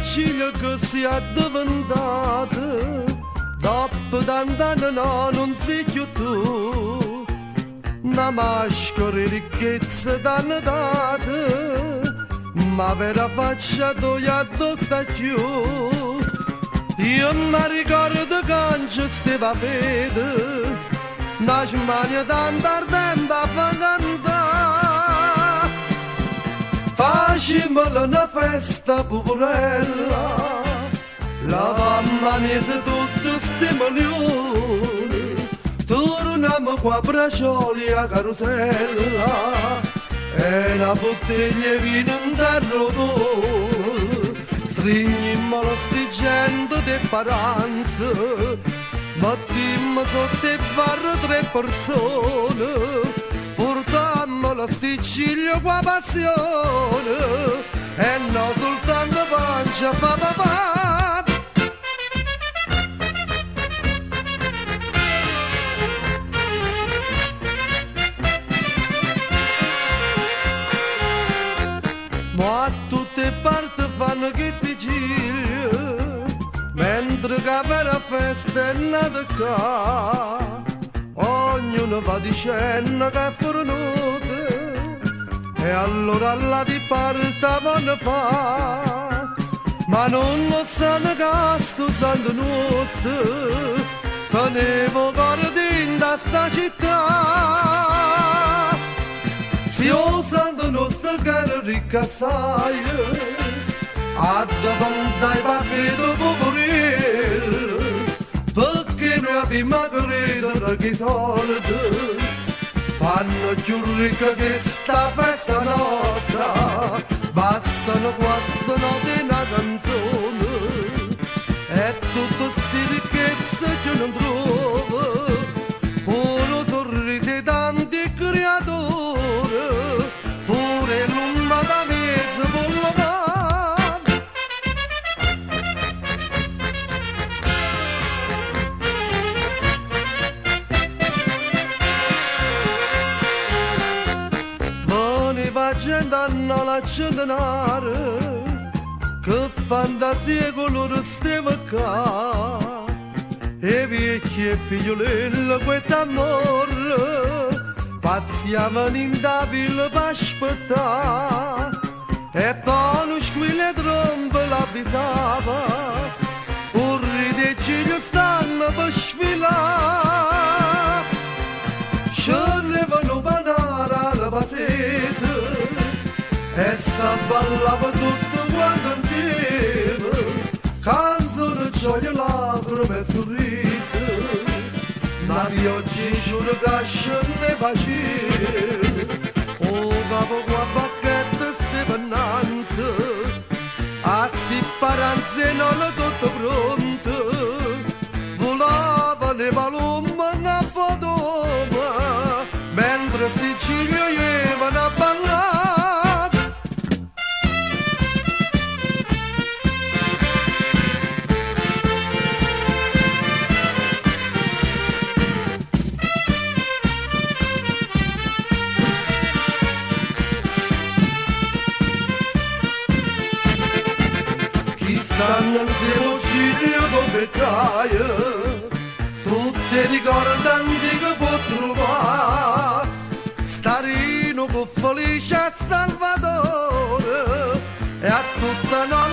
Sicilia che si è diventata, dopo tant'anni no, non sei più tu. Una maschera di ricchezza t'hanno data, ma vera faccia tu non sta più. Io mi ricordo quando ci stava a vedere, una smania tanto ardente a cantare. Facciamo una festa poverella, lavammo mezzo tutte ste milioni, torniamo qua a Braccioli a carusella, e una bottiglia di vino in terrore, stringiamo lo stigente di paranze, mettiamo sotto i bar 3 persone, portammo la sticiglia qua passione, e non soltanto pancia pa pa pa. Ma a tutte parti fanno che Sicilia, mentre che vera festa è nata qua, ognuno va dicendo che è fornuta, e allora la di parte vanno fa, ma non lo sanno che sto santo nostro, tenevo guardi da sta città. Si o santo nostro che era ricca assai, a davanti ai pappi dopo morire, perché noi abbiamo credere che i soldi fanno più ricca che sta festa nostra. Bastano 4 note in una canzone, e tutte sti ricchezze che non trovo, con sorrisi tanti creatori, pure l'umma da mezzo con la mano. Veneva gente a non accendere, che fantasia colore stava qua, e vecchi e figliolella quest'amore pazziavano in tabile per aspettare, e poi uno squillo e tromba l'avvisava, corri dei cigli stanno per sfilare, scendevano banare alla pasetta, e s'abballava tutto quanto insieme, canzone, gioia, lacrime e sorrisi, la pioggia giuro che scende facile, o capo qua bacchetta stevannanza, a sti paranze non è tutto pronto, volavano i palombi a Fodoma, mentre Sicilia ievano a ballare. Stanno insieme Giglio dove caia, tutte ricordanti che può trovare, Starino con Felice a Salvatore, e a tutta la